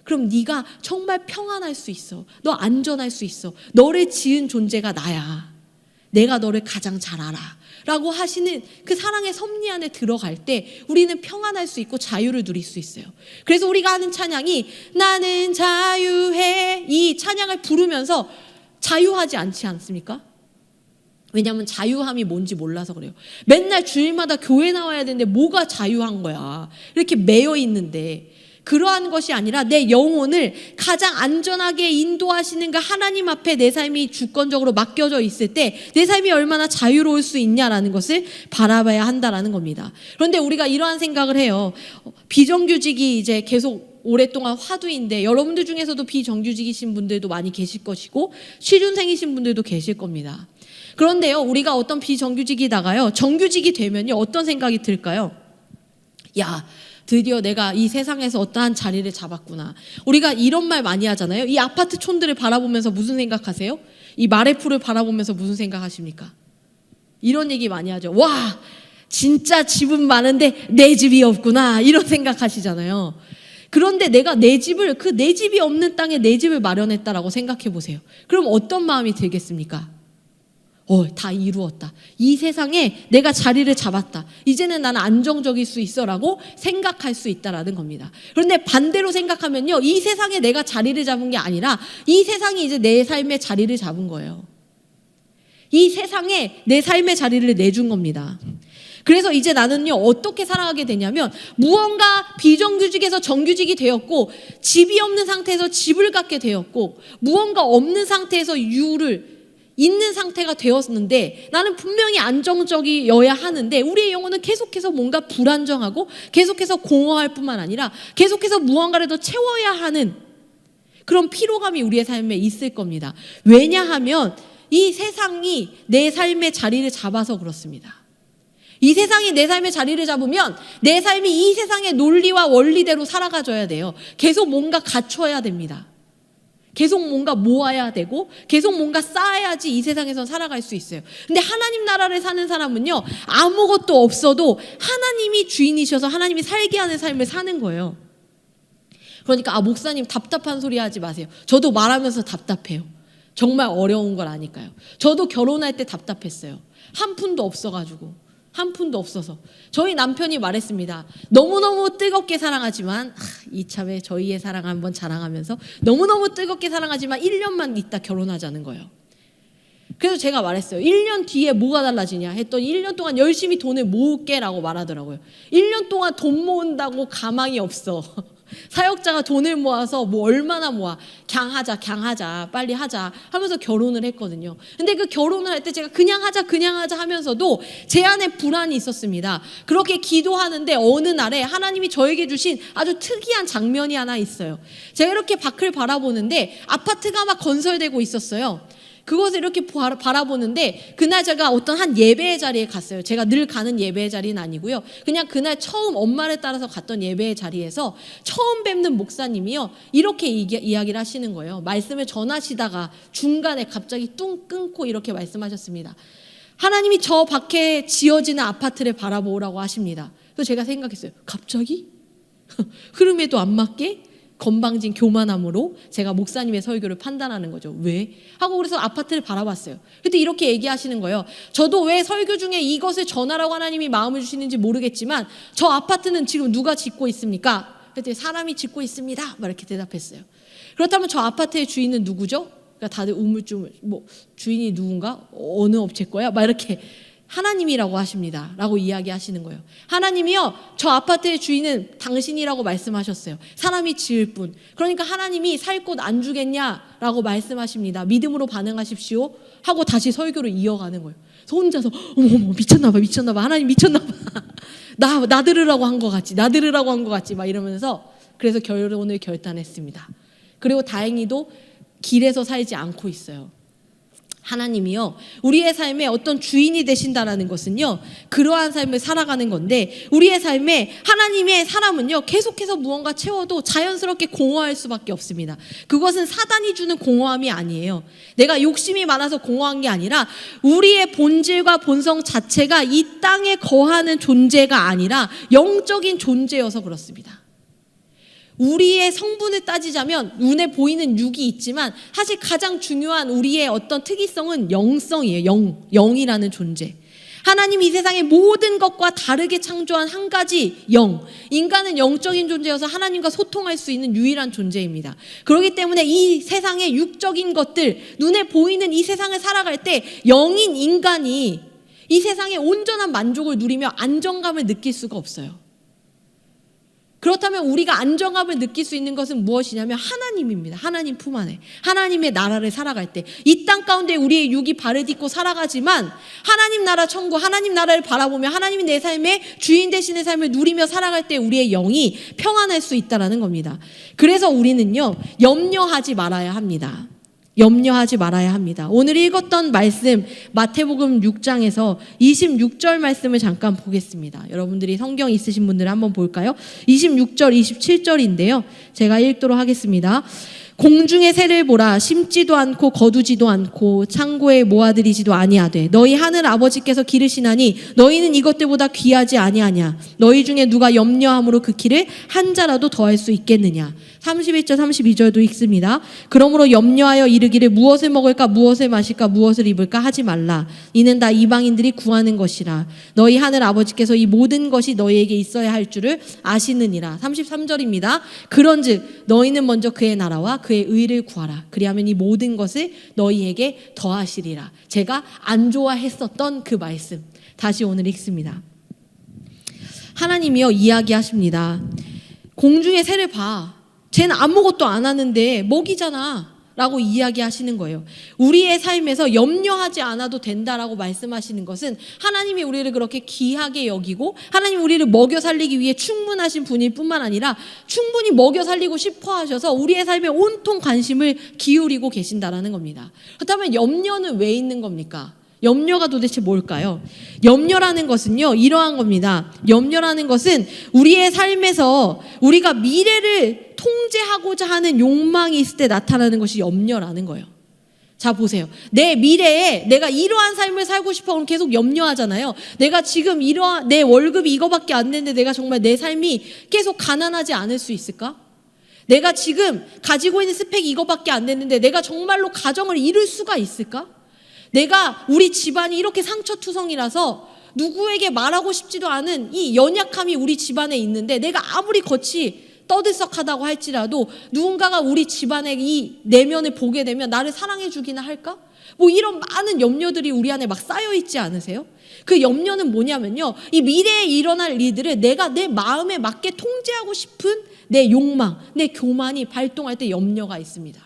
Speaker 1: 그럼 네가 정말 평안할 수 있어. 너 안전할 수 있어. 너를 지은 존재가 나야. 내가 너를 가장 잘 알아 라고 하시는 그 사랑의 섭리 안에 들어갈 때 우리는 평안할 수 있고 자유를 누릴 수 있어요. 그래서 우리가 하는 찬양이 나는 자유해 이 찬양을 부르면서 자유하지 않지 않습니까? 왜냐하면 자유함이 뭔지 몰라서 그래요. 맨날 주일마다 교회 나와야 되는데 뭐가 자유한 거야. 이렇게 매여 있는데 그러한 것이 아니라 내 영혼을 가장 안전하게 인도하시는 그 하나님 앞에 내 삶이 주권적으로 맡겨져 있을 때 내 삶이 얼마나 자유로울 수 있냐라는 것을 바라봐야 한다라는 겁니다. 그런데 우리가 이러한 생각을 해요. 비정규직이 이제 계속 오랫동안 화두인데 여러분들 중에서도 비정규직이신 분들도 많이 계실 것이고 취준생이신 분들도 계실 겁니다. 그런데요, 우리가 어떤 비정규직이다가요 정규직이 되면요 어떤 생각이 들까요? 야, 드디어 내가 이 세상에서 어떠한 자리를 잡았구나. 우리가 이런 말 많이 하잖아요. 이 아파트 촌들을 바라보면서 무슨 생각하세요? 이 마레풀을 바라보면서 무슨 생각하십니까? 이런 얘기 많이 하죠. 와, 진짜 집은 많은데 내 집이 없구나 이런 생각하시잖아요. 그런데 내가 내 집을 그 내 집이 없는 땅에 내 집을 마련했다라고 생각해 보세요. 그럼 어떤 마음이 들겠습니까? 다 이루었다. 이 세상에 내가 자리를 잡았다. 이제는 나는 안정적일 수 있어라고 생각할 수 있다라는 겁니다. 그런데 반대로 생각하면요, 이 세상에 내가 자리를 잡은 게 아니라 이 세상이 이제 내 삶의 자리를 잡은 거예요. 이 세상에 내 삶의 자리를 내준 겁니다. 그래서 이제 나는요 어떻게 살아가게 되냐면 무언가 비정규직에서 정규직이 되었고 집이 없는 상태에서 집을 갖게 되었고 무언가 없는 상태에서 유를 있는 상태가 되었는데 나는 분명히 안정적이어야 하는데 우리의 영혼은 계속해서 뭔가 불안정하고 계속해서 공허할 뿐만 아니라 계속해서 무언가를 더 채워야 하는 그런 피로감이 우리의 삶에 있을 겁니다. 왜냐하면 이 세상이 내 삶의 자리를 잡아서 그렇습니다. 이 세상이 내 삶의 자리를 잡으면 내 삶이 이 세상의 논리와 원리대로 살아가줘야 돼요. 계속 뭔가 갖춰야 됩니다. 계속 뭔가 모아야 되고 계속 뭔가 쌓아야지 이 세상에서 살아갈 수 있어요. 근데 하나님 나라를 사는 사람은요 아무것도 없어도 하나님이 주인이셔서 하나님이 살게 하는 삶을 사는 거예요. 그러니까 목사님 답답한 소리 하지 마세요. 저도 말하면서 답답해요. 정말 어려운 걸 아니까요. 저도 결혼할 때 답답했어요. 한 푼도 없어가지고. 한 푼도 없어서 저희 남편이 말했습니다. 너무너무 뜨겁게 사랑하지만 이참에 저희의 사랑 한번 자랑하면서 너무너무 뜨겁게 사랑하지만 1년만 있다 결혼하자는 거예요. 그래서 제가 말했어요. 1년 뒤에 뭐가 달라지냐 했더니 1년 동안 열심히 돈을 모을게라고 말하더라고요. 1년 동안 돈 모은다고 가망이 없어. 사역자가 돈을 모아서 뭐 얼마나 모아 갱 하자 빨리 하자 하면서 결혼을 했거든요. 근데 그 결혼을 할 때 제가 그냥 하자 하면서도 제 안에 불안이 있었습니다. 그렇게 기도하는데 어느 날에 하나님이 저에게 주신 아주 특이한 장면이 하나 있어요. 제가 이렇게 밖을 바라보는데 아파트가 막 건설되고 있었어요. 그것을 이렇게 바라보는데 그날 제가 어떤 한 예배의 자리에 갔어요. 제가 늘 가는 예배의 자리는 아니고요. 그냥 그날 처음 엄마를 따라서 갔던 예배의 자리에서 처음 뵙는 목사님이요. 이렇게 이야기를 하시는 거예요. 말씀을 전하시다가 중간에 갑자기 뚱 끊고 이렇게 말씀하셨습니다. 하나님이 저 밖에 지어지는 아파트를 바라보라고 하십니다. 그래서 제가 생각했어요. 갑자기? 흐름에도 안 맞게? 건방진 교만함으로 제가 목사님의 설교를 판단하는 거죠. 왜? 하고 그래서 아파트를 바라봤어요. 그때 이렇게 얘기하시는 거예요. 저도 왜 설교 중에 이것을 전하라고 하나님이 마음을 주시는지 모르겠지만 저 아파트는 지금 누가 짓고 있습니까? 그랬더니 사람이 짓고 있습니다. 막 이렇게 대답했어요. 그렇다면 저 아파트의 주인은 누구죠? 그러니까 다들 우물쭈물 뭐 주인이 누군가? 어느 업체 거야? 막 이렇게 하나님이라고 하십니다. 라고 이야기하시는 거예요. 하나님이요, 저 아파트의 주인은 당신이라고 말씀하셨어요. 사람이 지을 뿐. 그러니까 하나님이 살 곳 안 주겠냐라고 말씀하십니다. 믿음으로 반응하십시오 하고 다시 설교를 이어가는 거예요. 그래서 혼자서 어머 미쳤나봐 하나님 미쳤나봐 나 들으라고 한 것 같지 막 이러면서 그래서 결혼을 결단했습니다. 그리고 다행히도 길에서 살지 않고 있어요. 하나님이요, 우리의 삶에 어떤 주인이 되신다라는 것은요, 그러한 삶을 살아가는 건데, 우리의 삶에 하나님의 사람은요, 계속해서 무언가 채워도 자연스럽게 공허할 수밖에 없습니다. 그것은 사단이 주는 공허함이 아니에요. 내가 욕심이 많아서 공허한 게 아니라 우리의 본질과 본성 자체가 이 땅에 거하는 존재가 아니라 영적인 존재여서 그렇습니다. 우리의 성분을 따지자면 눈에 보이는 육이 있지만 사실 가장 중요한 우리의 어떤 특이성은 영성이에요. 영이라는 존재. 하나님이 이 세상의 모든 것과 다르게 창조한 한 가지 영. 인간은 영적인 존재여서 하나님과 소통할 수 있는 유일한 존재입니다. 그렇기 때문에 이 세상의 육적인 것들, 눈에 보이는 이 세상을 살아갈 때 영인 인간이 이 세상의 온전한 만족을 누리며 안정감을 느낄 수가 없어요. 그렇다면 우리가 안정감을 느낄 수 있는 것은 무엇이냐면 하나님입니다. 하나님 품 안에, 하나님의 나라를 살아갈 때 이 땅 가운데 우리의 육이 발을 딛고 살아가지만 하나님 나라 천국, 하나님 나라를 바라보며 하나님이 내 삶의 주인 되시는 삶을 누리며 살아갈 때 우리의 영이 평안할 수 있다는 겁니다. 그래서 우리는요, 염려하지 말아야 합니다. 염려하지 말아야 합니다. 오늘 읽었던 말씀 마태복음 6장에서 26절 말씀을 잠깐 보겠습니다. 여러분들이 성경 있으신 분들 한번 볼까요? 26절 27절인데요. 제가 읽도록 하겠습니다. 공중의 새를 보라. 심지도 않고 거두지도 않고 창고에 모아들이지도 아니하되 너희 하늘 아버지께서 기르시나니 너희는 이것들보다 귀하지 아니하냐. 너희 중에 누가 염려함으로 그 키를 한 자라도 더할 수 있겠느냐. 31절 32절도 읽습니다. 그러므로 염려하여 이르기를 무엇을 먹을까 무엇을 마실까 무엇을 입을까 하지 말라. 이는 다 이방인들이 구하는 것이라. 너희 하늘 아버지께서 이 모든 것이 너희에게 있어야 할 줄을 아시느니라. 33절입니다. 그런즉 너희는 먼저 그의 나라와 그의 의를 구하라. 그리하면 이 모든 것을 너희에게 더하시리라. 제가 안 좋아했었던 그 말씀 다시 오늘 읽습니다. 하나님이요 이야기하십니다. 공중의 새를 봐. 쟤는 아무것도 안 하는데 먹이잖아 라고 이야기하시는 거예요. 우리의 삶에서 염려하지 않아도 된다라고 말씀하시는 것은 하나님이 우리를 그렇게 귀하게 여기고 하나님이 우리를 먹여 살리기 위해 충분하신 분일 뿐만 아니라 충분히 먹여 살리고 싶어 하셔서 우리의 삶에 온통 관심을 기울이고 계신다라는 겁니다. 그렇다면 염려는 왜 있는 겁니까? 염려가 도대체 뭘까요? 염려라는 것은요, 이러한 겁니다. 염려라는 것은 우리의 삶에서 우리가 미래를 통제하고자 하는 욕망이 있을 때 나타나는 것이 염려라는 거예요. 자, 보세요. 내 미래에 내가 이러한 삶을 살고 싶어 하면 계속 염려하잖아요. 내가 지금 내 월급이 이거밖에 안 되는데 내가 정말 내 삶이 계속 가난하지 않을 수 있을까? 내가 지금 가지고 있는 스펙이 이거밖에 안 되는데 내가 정말로 가정을 이룰 수가 있을까? 내가 우리 집안이 이렇게 상처투성이라서 누구에게 말하고 싶지도 않은 이 연약함이 우리 집안에 있는데 내가 아무리 겉이 떠들썩하다고 할지라도 누군가가 우리 집안의 이 내면을 보게 되면 나를 사랑해 주기나 할까? 뭐 이런 많은 염려들이 우리 안에 막 쌓여 있지 않으세요? 그 염려는 뭐냐면요, 이 미래에 일어날 일들을 내가 내 마음에 맞게 통제하고 싶은 내 욕망, 내 교만이 발동할 때 염려가 있습니다.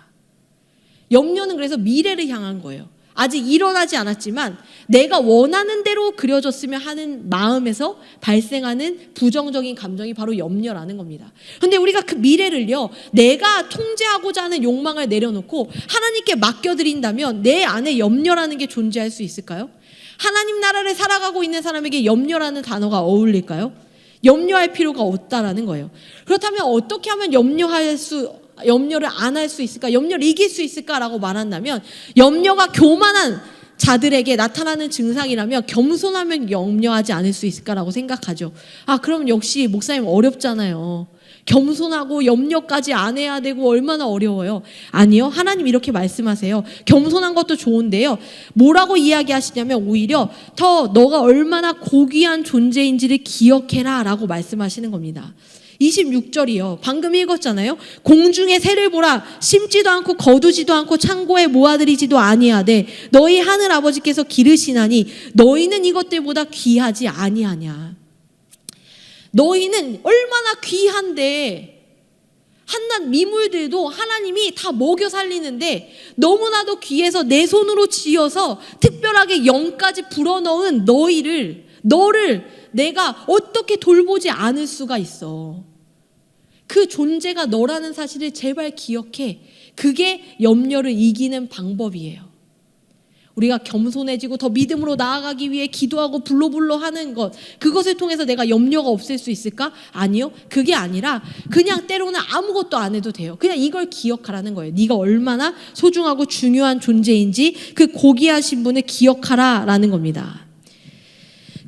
Speaker 1: 염려는 그래서 미래를 향한 거예요. 아직 일어나지 않았지만 내가 원하는 대로 그려졌으면 하는 마음에서 발생하는 부정적인 감정이 바로 염려라는 겁니다. 그런데 우리가 그 미래를요, 내가 통제하고자 하는 욕망을 내려놓고 하나님께 맡겨드린다면 내 안에 염려라는 게 존재할 수 있을까요? 하나님 나라를 살아가고 있는 사람에게 염려라는 단어가 어울릴까요? 염려할 필요가 없다라는 거예요. 그렇다면 어떻게 하면 염려를 안 할 수 있을까? 염려를 이길 수 있을까라고 말한다면 염려가 교만한 자들에게 나타나는 증상이라면 겸손하면 염려하지 않을 수 있을까라고 생각하죠. 그럼 역시 목사님 어렵잖아요. 겸손하고 염려까지 안 해야 되고 얼마나 어려워요. 아니요. 하나님 이렇게 말씀하세요. 겸손한 것도 좋은데요. 뭐라고 이야기하시냐면 오히려 더 너가 얼마나 고귀한 존재인지를 기억해라 라고 말씀하시는 겁니다. 26절이요. 방금 읽었잖아요. 공중의 새를 보라. 심지도 않고 거두지도 않고 창고에 모아들이지도 아니하되 너희 하늘 아버지께서 기르시나니 너희는 이것들보다 귀하지 아니하냐. 너희는 얼마나 귀한데 한낱 미물들도 하나님이 다 먹여 살리는데 너무나도 귀해서 내 손으로 지어서 특별하게 영까지 불어넣은 너를 내가 어떻게 돌보지 않을 수가 있어. 그 존재가 너라는 사실을 제발 기억해. 그게 염려를 이기는 방법이에요. 우리가 겸손해지고 더 믿음으로 나아가기 위해 기도하고 불로불로 하는 것, 그것을 통해서 내가 염려가 없을 수 있을까? 아니요. 그게 아니라 그냥 때로는 아무것도 안 해도 돼요. 그냥 이걸 기억하라는 거예요. 네가 얼마나 소중하고 중요한 존재인지 그 고귀하신 분을 기억하라라는 겁니다.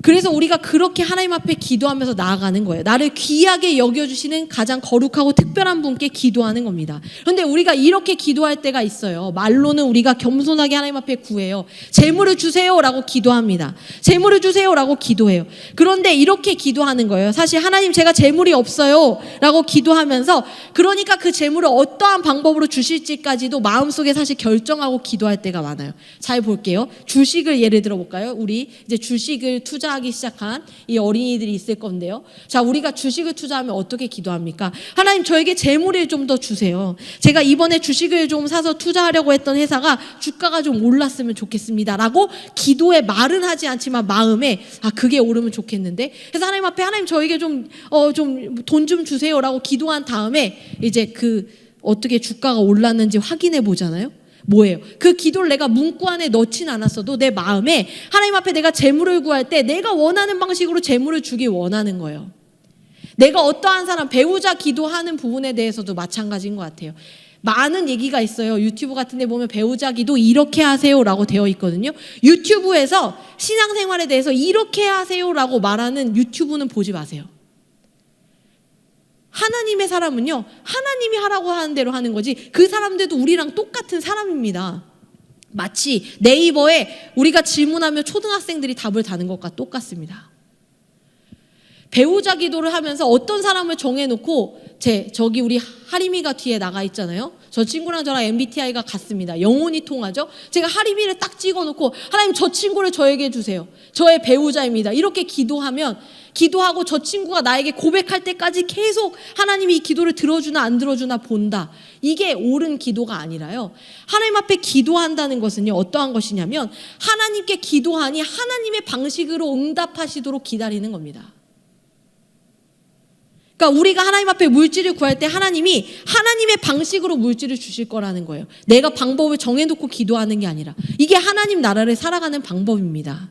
Speaker 1: 그래서 우리가 그렇게 하나님 앞에 기도하면서 나아가는 거예요. 나를 귀하게 여겨주시는 가장 거룩하고 특별한 분께 기도하는 겁니다. 그런데 우리가 이렇게 기도할 때가 있어요. 말로는 우리가 겸손하게 하나님 앞에 구해요. 재물을 주세요라고 기도합니다. 재물을 주세요라고 기도해요. 그런데 이렇게 기도하는 거예요. 사실 하나님 제가 재물이 없어요라고 기도하면서 그러니까 그 재물을 어떠한 방법으로 주실지까지도 마음속에 사실 결정하고 기도할 때가 많아요. 잘 볼게요. 주식을 예를 들어 볼까요? 우리 이제 주식을 투자하기 시작한 이 어린이들이 있을 건데요. 자, 우리가 주식을 투자하면 어떻게 기도합니까? 하나님 저에게 재물을 좀 더 주세요. 제가 이번에 주식을 좀 사서 투자하려고 했던 회사가 주가가 좀 올랐으면 좋겠습니다 라고 기도에 말은 하지 않지만 마음에 그게 오르면 좋겠는데, 그래서 하나님 앞에 하나님 저에게 좀 돈 좀 주세요 라고 기도한 다음에 이제 그 어떻게 주가가 올랐는지 확인해 보잖아요. 뭐예요? 그 기도를 내가 문구 안에 넣진 않았어도 내 마음에 하나님 앞에 내가 재물을 구할 때 내가 원하는 방식으로 재물을 주길 원하는 거예요. 내가 어떠한 사람, 배우자 기도하는 부분에 대해서도 마찬가지인 것 같아요. 많은 얘기가 있어요. 유튜브 같은 데 보면 배우자 기도 이렇게 하세요라고 되어 있거든요. 유튜브에서 신앙생활에 대해서 이렇게 하세요라고 말하는 유튜브는 보지 마세요. 하나님의 사람은요, 하나님이 하라고 하는 대로 하는 거지 그 사람들도 우리랑 똑같은 사람입니다. 마치 네이버에 우리가 질문하면 초등학생들이 답을 다는 것과 똑같습니다. 배우자 기도를 하면서 어떤 사람을 정해놓고 저기 우리 하림이가 뒤에 나가 있잖아요. 저 친구랑 저랑 MBTI가 같습니다. 영혼이 통하죠. 제가 하림이를 딱 찍어놓고 하나님 저 친구를 저에게 주세요. 저의 배우자입니다. 이렇게 기도하고 저 친구가 나에게 고백할 때까지 계속 하나님이 이 기도를 들어주나 안 들어주나 본다. 이게 옳은 기도가 아니라요. 하나님 앞에 기도한다는 것은요, 어떠한 것이냐면 하나님께 기도하니 하나님의 방식으로 응답하시도록 기다리는 겁니다. 그러니까 우리가 하나님 앞에 물질을 구할 때 하나님이 하나님의 방식으로 물질을 주실 거라는 거예요. 내가 방법을 정해놓고 기도하는 게 아니라 이게 하나님 나라를 살아가는 방법입니다.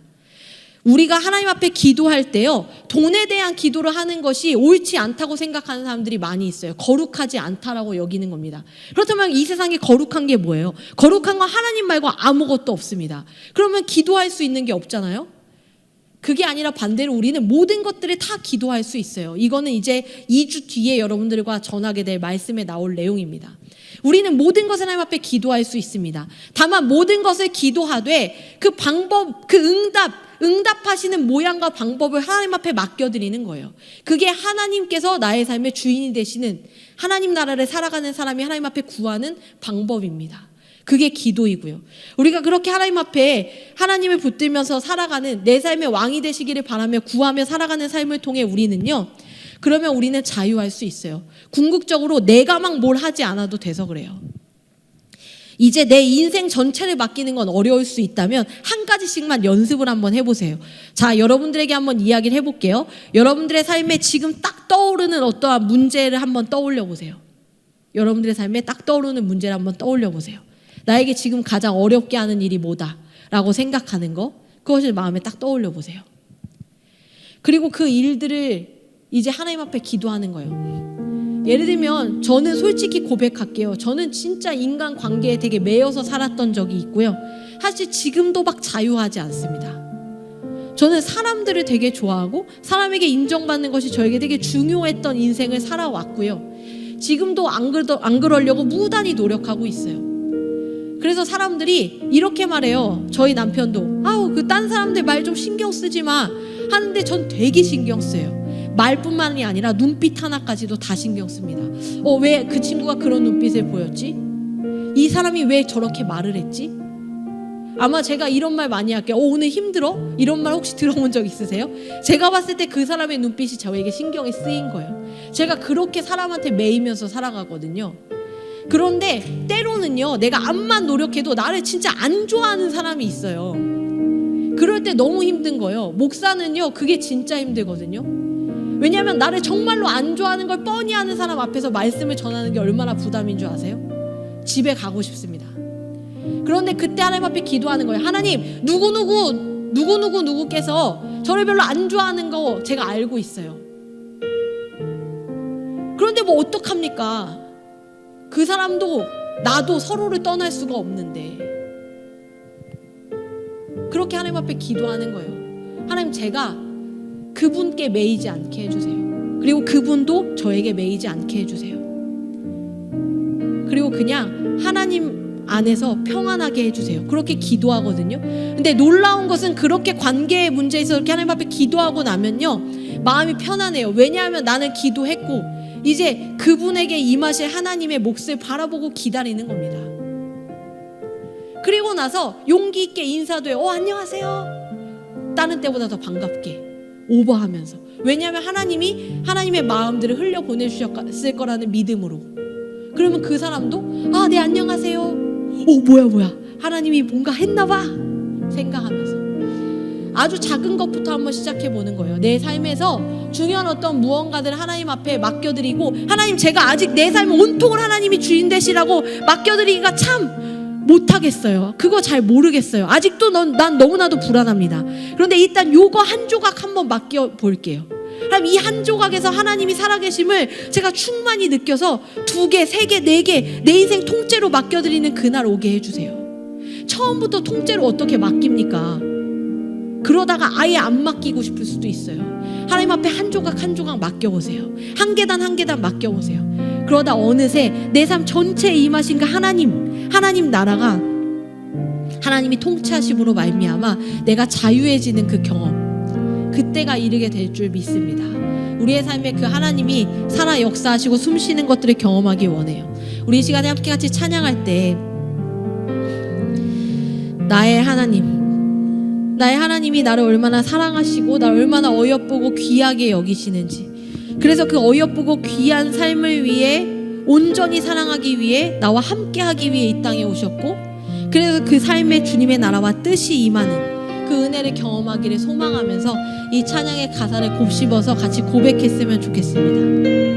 Speaker 1: 우리가 하나님 앞에 기도할 때요, 돈에 대한 기도를 하는 것이 옳지 않다고 생각하는 사람들이 많이 있어요. 거룩하지 않다라고 여기는 겁니다. 그렇다면 이 세상에 거룩한 게 뭐예요? 거룩한 건 하나님 말고 아무것도 없습니다. 그러면 기도할 수 있는 게 없잖아요. 그게 아니라 반대로 우리는 모든 것들을 다 기도할 수 있어요. 이거는 이제 2주 뒤에 여러분들과 전하게 될 말씀에 나올 내용입니다. 우리는 모든 것을 하나님 앞에 기도할 수 있습니다. 다만 모든 것을 기도하되 그 방법, 그 응답하시는 모양과 방법을 하나님 앞에 맡겨드리는 거예요. 그게 하나님께서 나의 삶의 주인이 되시는, 하나님 나라를 살아가는 사람이 하나님 앞에 구하는 방법입니다. 그게 기도이고요. 우리가 그렇게 하나님 앞에 하나님을 붙들면서 살아가는, 내 삶의 왕이 되시기를 바라며 구하며 살아가는 삶을 통해 그러면 우리는 자유할 수 있어요. 궁극적으로 내가 막 뭘 하지 않아도 돼서 그래요. 이제 내 인생 전체를 맡기는 건 어려울 수 있다면 한 가지씩만 연습을 한번 해보세요. 자, 여러분들에게 한번 이야기를 해볼게요. 여러분들의 삶에 지금 딱 떠오르는 어떠한 문제를 한번 떠올려 보세요. 여러분들의 삶에 딱 떠오르는 문제를 한번 떠올려 보세요. 나에게 지금 가장 어렵게 하는 일이 뭐다라고 생각하는 거, 그것을 마음에 딱 떠올려 보세요. 그리고 그 일들을 이제 하나님 앞에 기도하는 거예요. 예를 들면 저는 솔직히 고백할게요. 저는 진짜 인간 관계에 되게 매여서 살았던 적이 있고요. 사실 지금도 막 자유하지 않습니다. 저는 사람들을 되게 좋아하고 사람에게 인정받는 것이 저에게 되게 중요했던 인생을 살아왔고요. 지금도 안 그러려고 무단히 노력하고 있어요. 그래서 사람들이 이렇게 말해요. 저희 남편도 그 딴 사람들 말 좀 신경 쓰지 마 하는데 전 되게 신경 써요. 말뿐만이 아니라 눈빛 하나까지도 다 신경 씁니다. 왜 그 친구가 그런 눈빛을 보였지? 이 사람이 왜 저렇게 말을 했지? 아마 제가 이런 말 많이 할게요. 오늘 힘들어? 이런 말 혹시 들어본 적 있으세요? 제가 봤을 때 그 사람의 눈빛이 저에게 신경이 쓰인 거예요. 제가 그렇게 사람한테 매이면서 살아가거든요. 그런데 때로는요, 내가 암만 노력해도 나를 진짜 안 좋아하는 사람이 있어요. 그럴 때 너무 힘든 거예요. 목사는요, 그게 진짜 힘들거든요. 왜냐하면 나를 정말로 안 좋아하는 걸 뻔히 아는 사람 앞에서 말씀을 전하는 게 얼마나 부담인 줄 아세요? 집에 가고 싶습니다. 그런데 그때 하나님 앞에 기도하는 거예요. 하나님, 누구누구께서 저를 별로 안 좋아하는 거 제가 알고 있어요. 그런데 뭐 어떡합니까? 그 사람도 나도 서로를 떠날 수가 없는데. 그렇게 하나님 앞에 기도하는 거예요. 하나님, 제가 그분께 매이지 않게 해주세요. 그리고 그분도 저에게 매이지 않게 해주세요. 그리고 그냥 하나님 안에서 평안하게 해주세요. 그렇게 기도하거든요. 근데 놀라운 것은 그렇게 관계의 문제에 있어서 이렇게 하나님 앞에 기도하고 나면요, 마음이 편안해요. 왜냐하면 나는 기도했고 이제 그분에게 임하실 하나님의 몫을 바라보고 기다리는 겁니다. 그리고 나서 용기 있게 인사도 해요. 안녕하세요. 다른 때보다 더 반갑게 오버하면서. 왜냐하면 하나님이 하나님의 마음들을 흘려 보내주셨을 거라는 믿음으로. 그러면 그 사람도 네, 안녕하세요. 뭐야 하나님이 뭔가 했나 봐 생각하면서 아주 작은 것부터 한번 시작해 보는 거예요. 내 삶에서 중요한 어떤 무언가들을 하나님 앞에 맡겨드리고, 하나님, 제가 아직 내 삶을 온통을 하나님이 주인 되시라고 맡겨드리기가 참 못하겠어요. 그거 잘 모르겠어요. 아직도 난 너무나도 불안합니다. 그런데 일단 요거 한 조각 한번 맡겨볼게요. 이 한 조각에서 하나님이 살아계심을 제가 충만히 느껴서 2개, 3개, 4개 내 인생 통째로 맡겨드리는 그날 오게 해주세요. 처음부터 통째로 어떻게 맡깁니까? 그러다가 아예 안 맡기고 싶을 수도 있어요. 하나님 앞에 한 조각 한 조각 맡겨보세요. 한 계단 한 계단 맡겨보세요. 그러다 어느새 내 삶 전체에 임하신 그 하나님 나라가 하나님이 통치하심으로 말미암아 내가 자유해지는 그 경험, 그때가 이르게 될 줄 믿습니다. 우리의 삶에 그 하나님이 살아 역사하시고 숨쉬는 것들을 경험하기 원해요. 우리 이 시간에 함께 같이 찬양할 때 나의 하나님이 나를 얼마나 사랑하시고 나를 얼마나 어여쁘고 귀하게 여기시는지, 그래서 그 어여쁘고 귀한 삶을 위해 온전히 사랑하기 위해 나와 함께 하기 위해 이 땅에 오셨고, 그래서 그 삶에 주님의 나라와 뜻이 임하는 그 은혜를 경험하기를 소망하면서 이 찬양의 가사를 곱씹어서 같이 고백했으면 좋겠습니다.